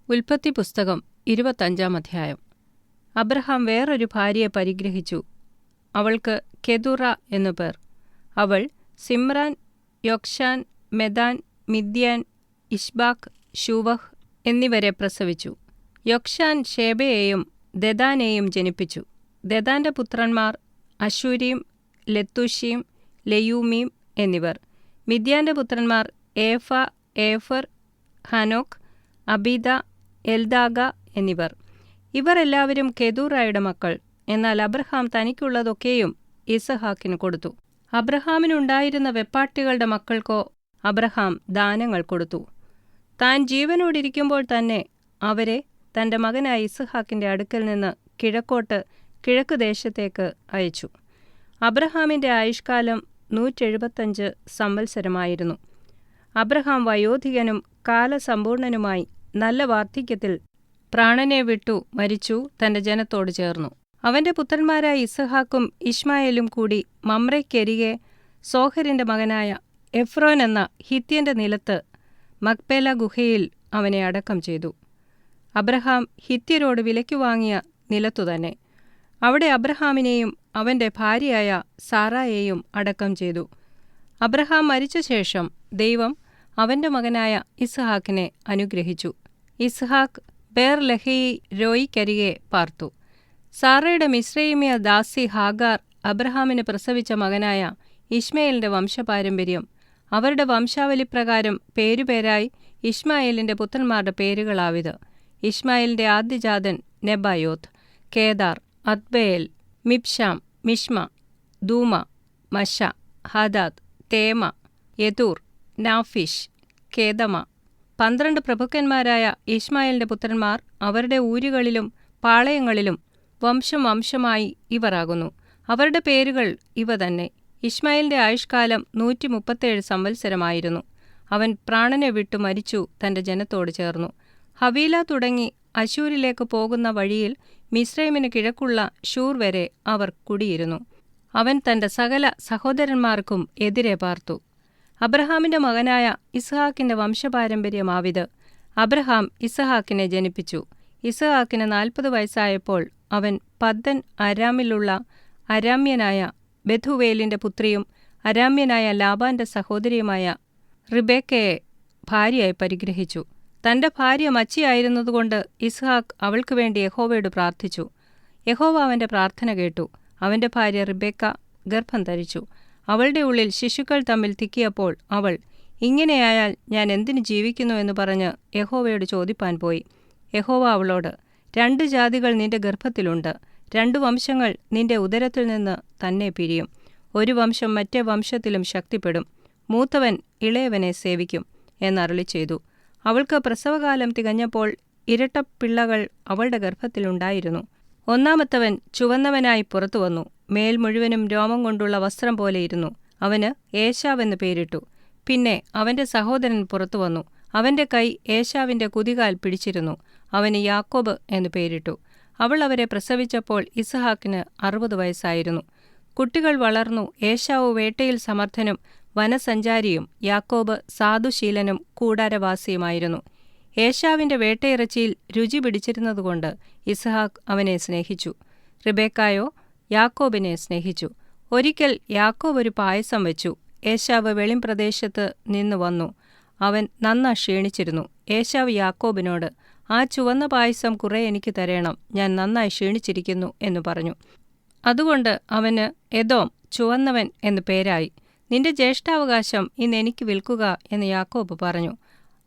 ഉൽപ്പത്തി പുസ്തകം 25 അധ്യായം. അബ്രഹാം വേറൊരു ഭാര്യയെ പരിഗ്രഹിച്ചു. അവൾക്ക് കെതുറ എന്നു പേർ. അവൾ സിമ്രാൻ, യൊക്ശാൻ, മെദാൻ, മിദ്യാൻ, ഇശ്ബാക്ക്, ശൂവഹ് എന്നിവരെ പ്രസവിച്ചു. യൊക്ശാൻ ശേബയെയും ദെദാനെയും ജനിപ്പിച്ചു. ദെദാന്റെ പുത്രന്മാർ അശൂരീം, ലെത്തൂശീം, ലെയൂമീം എന്നിവർ. മിദ്യാന്റെ പുത്രന്മാർ ഏഫ, ഏഫർ, ഹനോക്ക്, അബീദ, എൽദാഗ എന്നിവർ. ഇവർ എല്ലാവരും കെതൂറായുടെ മക്കൾ. എന്നാൽ അബ്രഹാം തനിക്കുള്ളതൊക്കെയും ഇസഹാക്കിന് കൊടുത്തു. അബ്രഹാമിനുണ്ടായിരുന്ന വെപ്പാട്ടികളുടെ മക്കൾക്കോ അബ്രഹാം ദാനങ്ങൾ കൊടുത്തു. താൻ ജീവനോടിരിക്കുമ്പോൾ തന്നെ അവരെ തന്റെ മകനായ ഇസഹാക്കിന്റെ അടുക്കൽ നിന്ന് കിഴക്ക് ദേശത്തേക്ക് അയച്ചു. അബ്രഹാമിന്റെ ആയുഷ്കാലം 175 സംവത്സരമായിരുന്നു. അബ്രഹാം വയോധികനും കാലസമ്പൂർണനുമായി നല്ല വാർദ്ധക്യത്തിൽ പ്രാണനെ വിട്ടു മരിച്ചു തന്റെ ജനത്തോട് ചേർന്നു. അവന്റെ പുത്രന്മാരായ ഇസഹാക്കും ഇശ്മായേലും കൂടി മമ്രയ്ക്കരികെ സോഹരിന്റെ മകനായ എഫ്രോൻ എന്ന ഹിത്യന്റെ നിലത്ത് മക്പേല ഗുഹയിൽ അവനെ അടക്കം ചെയ്തു. അബ്രഹാം ഹിത്യരോട് വിലയ്ക്കു വാങ്ങിയ നിലത്തുതന്നെ. അവിടെ അബ്രഹാമിനെയും അവന്റെ ഭാര്യയായ സാറായെയും അടക്കം ചെയ്തു. അബ്രഹാം മരിച്ച ശേഷം ദൈവം അവന്റെ മകനായ ഇസ്ഹാക്കിനെ അനുഗ്രഹിച്ചു. ഇസ്ഹാക്ക് ബേർലഹയിരോയിക്കരികെ പാർത്തു. സാറയുടെ മിസ്രയീമ്യ ദാസി ഹാഗാർ അബ്രഹാമിന് പ്രസവിച്ച മകനായ ഇശ്മയേലിന്റെ വംശപാരമ്പര്യം. അവരുടെ വംശാവലിപ്രകാരം പേരുപേരായി ഇശ്മായേലിന്റെ പുത്രന്മാരുടെ പേരുകളാവിത്. ഇശ്മായേലിന്റെ ആദ്യജാതൻ Nebaioth, Kedar, അദ്ബേൽ, Mibsam, Mishma, ദൂമ, മശ, Hadad, തേമ, യെതൂർ, നാഫിഷ്, കേദമ. 12 പ്രഭുക്കന്മാരായ ഇശ്മായേലിന്റെ പുത്രന്മാർ അവരുടെ ഊരുകളിലും പാളയങ്ങളിലും വംശമായി ഇവരാകുന്നു. അവരുടെ പേരുകൾ ഇവ തന്നെ. ഇശ്മായേലിന്റെ ആയുഷ്കാലം 137 സംവത്സരമായിരുന്നു. അവൻ പ്രാണനെ വിട്ടു മരിച്ചു തന്റെ ജനത്തോട് ചേർന്നു. ഹവീല തുടങ്ങി അശൂരിലേക്ക് പോകുന്ന വഴിയിൽ മിസ്രയീമിന് കിഴക്കുള്ള ഷൂർ വരെ അവർ കുടിയിരുന്നു. അവൻ തന്റെ സകല സഹോദരന്മാർക്കും എതിരെ പാർത്തു. അബ്രഹാമിന്റെ മകനായ ഇസ്ഹാക്കിന്റെ വംശപാരമ്പര്യമാവിത്. അബ്രഹാം ഇസ്ഹാക്കിനെ ജനിപ്പിച്ചു. ഇസ്ഹാക്കിന് 40 വയസ്സായപ്പോൾ അവൻ പദ്ദൻ അരാമിലുള്ള അരാമ്യനായ ബെഥുവേലിന്റെ പുത്രിയും അരാമ്യനായ ലാബാന്റെ സഹോദരിയുമായ റിബേക്കയെ ഭാര്യയായി പരിഗ്രഹിച്ചു. തന്റെ ഭാര്യ മച്ചിയായിരുന്നതുകൊണ്ട് ഇസ്ഹാക്ക് അവൾക്കു വേണ്ടി യഹോവയോട് പ്രാർത്ഥിച്ചു. യഹോവ അവന്റെ പ്രാർത്ഥന കേട്ടു. അവന്റെ ഭാര്യ റിബേക്ക ഗർഭം ധരിച്ചു. അവളുടെ ഉള്ളിൽ ശിശുക്കൾ തമ്മിൽ തിക്കിയപ്പോൾ അവൾ, ഇങ്ങനെയായാൽ ഞാൻ എന്തിനു ജീവിക്കുന്നു എന്ന് പറഞ്ഞ് യഹോവയോട് ചോദിപ്പാൻ പോയി. യഹോവ അവളോട്, 2 ജാതികൾ നിന്റെ ഗർഭത്തിലുണ്ട്. 2 വംശങ്ങൾ നിന്റെ ഉദരത്തിൽ നിന്ന് തന്നെ പിരിയും. ഒരു വംശം മറ്റേ വംശത്തിലും ശക്തിപ്പെടും. മൂത്തവൻ ഇളയവനെ സേവിക്കും എന്നരുളി ചെയ്തു. അവൾക്ക് പ്രസവകാലം തികഞ്ഞപ്പോൾ ഇരട്ടപ്പിള്ളകൾ അവളുടെ ഗർഭത്തിലുണ്ടായിരുന്നു. ഒന്നാമത്തവൻ ചുവന്നവനായി പുറത്തു വന്നു. മേൽ മുഴുവനും രോമം കൊണ്ടുള്ള വസ്ത്രം പോലെയിരുന്നു. അവന് ഏശാവെന്ന് പേരിട്ടു. പിന്നെ അവന്റെ സഹോദരൻ പുറത്തു വന്നു. അവന്റെ കൈ ഏശാവിന്റെ കുതികാൽ പിടിച്ചിരുന്നു. അവന് യാക്കോബ് എന്നു പേരിട്ടു. അവൾ അവരെ പ്രസവിച്ചപ്പോൾ ഇസ്ഹാക്കിന് 60 വയസ്സായിരുന്നു. കുട്ടികൾ വളർന്നു. ഏശാവ് വേട്ടയിൽ സമർത്ഥനും വനസഞ്ചാരിയും യാക്കോബ് സാധുശീലനും കൂടാരവാസിയുമായിരുന്നു. ഏശാവിന്റെ വേട്ടയിറച്ചിയിൽ രുചി പിടിച്ചിരുന്നതുകൊണ്ട് ഇസ്ഹാക്ക് അവനെ സ്നേഹിച്ചു. റിബേക്കായോ യാക്കോബിനെ സ്നേഹിച്ചു. ഒരിക്കൽ യാക്കോബ് ഒരു പായസം വെച്ചു. ഏശാവ് വെളിംപ്രദേശത്ത് നിന്ന് വന്നു. അവൻ നന്നാ ക്ഷീണിച്ചിരുന്നു. ഏശാവ് യാക്കോബിനോട്, ആ ചുവന്ന പായസം കുറെ എനിക്ക് തരേണം, ഞാൻ നന്നായി ക്ഷീണിച്ചിരിക്കുന്നു എന്നു പറഞ്ഞു. അതുകൊണ്ട് അവന് എദോം, ചുവന്നവൻ എന്നു പേരായി. നിന്റെ ജ്യേഷ്ഠാവകാശം ഇന്ന് എനിക്ക് വിൽക്കുക എന്ന് യാക്കോബ് പറഞ്ഞു.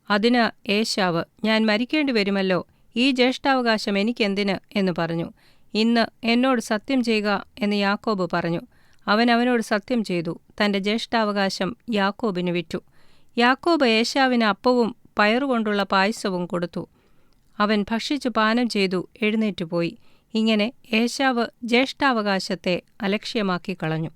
അതിന് ഏശാവ്, ഞാൻ മരിക്കേണ്ടി വരുമല്ലോ, ഈ ജ്യേഷ്ഠാവകാശം എനിക്കെന്തിന് എന്ന് പറഞ്ഞു. ഇന്ന് എന്നോട് സത്യം ചെയ്യുക എന്ന് യാക്കോബ് പറഞ്ഞു. അവൻ അവനോട് സത്യം ചെയ്തു. തന്റെ ജ്യേഷ്ഠാവകാശം യാക്കോബിന് വിറ്റു. യാക്കോബ് ഏശാവിന് അപ്പവും പയറുകൊണ്ടുള്ള പായസവും കൊടുത്തു. അവൻ ഭക്ഷിച്ചു പാനം ചെയ്തു എഴുന്നേറ്റുപോയി. ഇങ്ങനെ ഏശാവ് ജ്യേഷ്ഠാവകാശത്തെ അലക്ഷ്യമാക്കി കളഞ്ഞു.